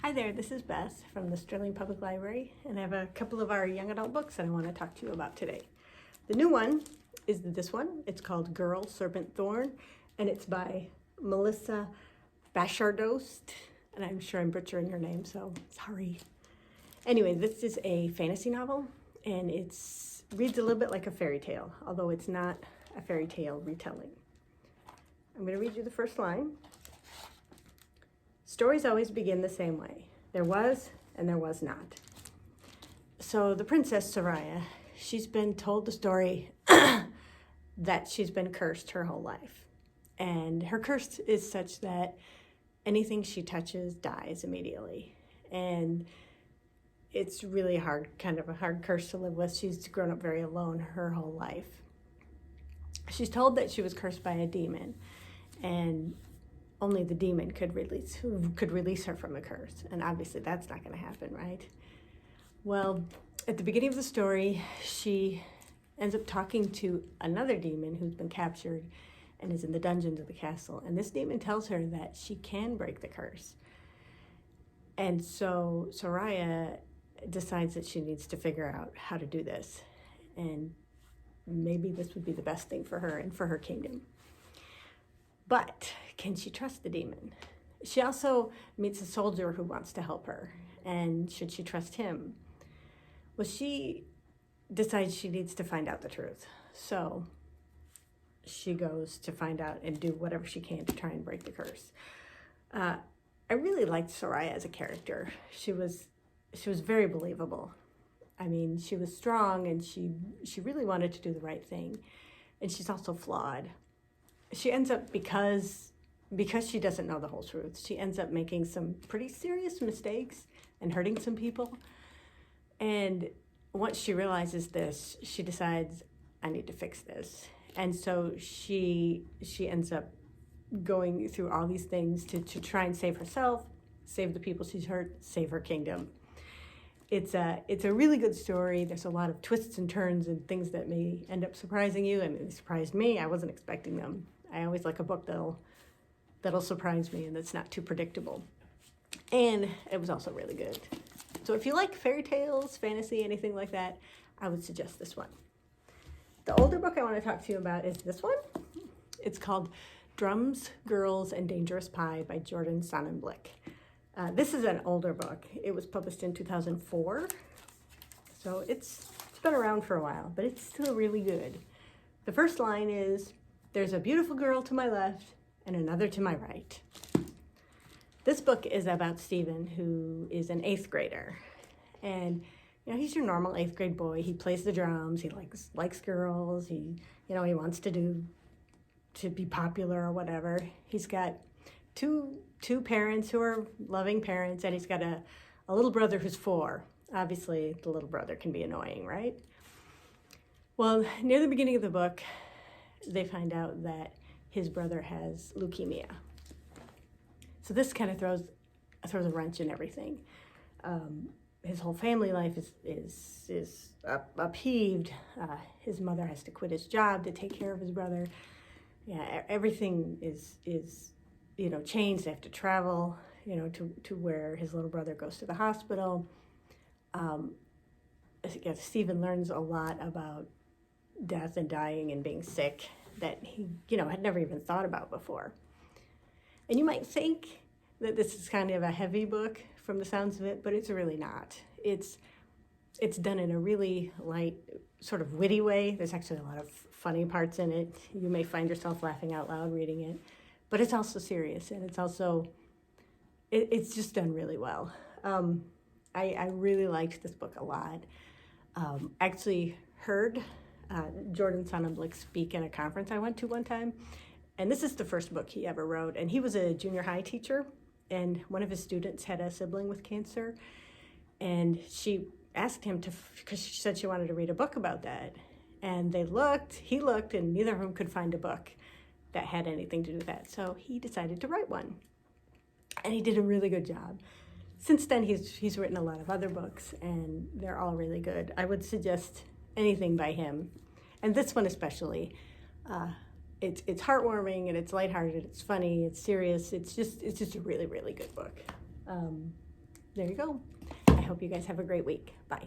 Hi there, this is Beth from the Sterling Public Library, and I have a couple of our young adult books that I want to talk to you about today. The new one is this one. It's called Girl, Serpent, Thorn, and it's by Melissa Bashardoust, and I'm sure I'm butchering her name, so sorry. Anyway, this is a fantasy novel, and it reads a little bit like a fairy tale, although it's not a fairy tale retelling. I'm going to read you the first line. Stories always begin the same way. There was and there was not. So the princess Soraya, she's been told the story that she's been cursed her whole life. And her curse is such that anything she touches dies immediately. And it's really hard, kind of a hard curse to live with. She's grown up very alone her whole life. She's told that she was cursed by a demon, and only the demon could release her from the curse. And obviously that's not going to happen, right? Well, at the beginning of the story, she ends up talking to another demon who's been captured and is in the dungeons of the castle. And this demon tells her that she can break the curse. And so Soraya decides that she needs to figure out how to do this. And maybe this would be the best thing for her and for her kingdom. But can she trust the demon? She also meets a soldier who wants to help her. And should she trust him? Well, she decides she needs to find out the truth. So she goes to find out and do whatever she can to try and break the curse. I really liked Soraya as a character. She was very believable. I mean, she was strong and she really wanted to do the right thing. And she's also flawed. She ends up, because she doesn't know the whole truth, she ends up making some pretty serious mistakes and hurting some people. And once she realizes this, she decides, I need to fix this. And so she ends up going through all these things to try and save herself, save the people she's hurt, save her kingdom. It's a really good story. There's a lot of twists and turns and things that may end up surprising you. I mean, it surprised me. I wasn't expecting them. I always like a book that'll surprise me and that's not too predictable. And it was also really good. So if you like fairy tales, fantasy, anything like that, I would suggest this one. The older book I want to talk to you about is this one. It's called Drums, Girls, and Dangerous Pie by Jordan Sonnenblick. This is an older book. It was published in 2004. So it's been around for a while, but it's still really good. The first line is, there's a beautiful girl to my left and another to my right. This book is about Stephen, who is an 8th grader. And, he's your normal 8th grade boy. He plays the drums. He likes girls. He wants to be popular or whatever. He's got two parents who are loving parents, and he's got a little brother who's 4. Obviously, the little brother can be annoying, right? Well, near the beginning of the book, they find out that his brother has leukemia. So this kind of throws a wrench in everything. His whole family life is upheaved. His mother has to quit his job to take care of his brother. Yeah, everything is changed. They have to travel, to where his little brother goes to the hospital. Stephen learns a lot about death and dying and being sick that he, had never even thought about before. And you might think that this is kind of a heavy book from the sounds of it, but it's really not. It's done in a really light, sort of witty way. There's actually a lot of funny parts in it. You may find yourself laughing out loud reading it, but it's also serious, and it's just done really well. I really liked this book a lot. Actually heard Jordan Sonnenblick speak at a conference I went to one time, and this is the first book he ever wrote. And he was a junior high teacher, and one of his students had a sibling with cancer, and she asked him because she said she wanted to read a book about that. And he looked, and neither of them could find a book that had anything to do with that. So he decided to write one, and he did a really good job. Since then, he's written a lot of other books, and they're all really good. I would suggest anything by him, and this one especially. It's heartwarming, and it's lighthearted, it's funny, it's serious. It's just a really, really good book. there you go. I hope you guys have a great week. Bye.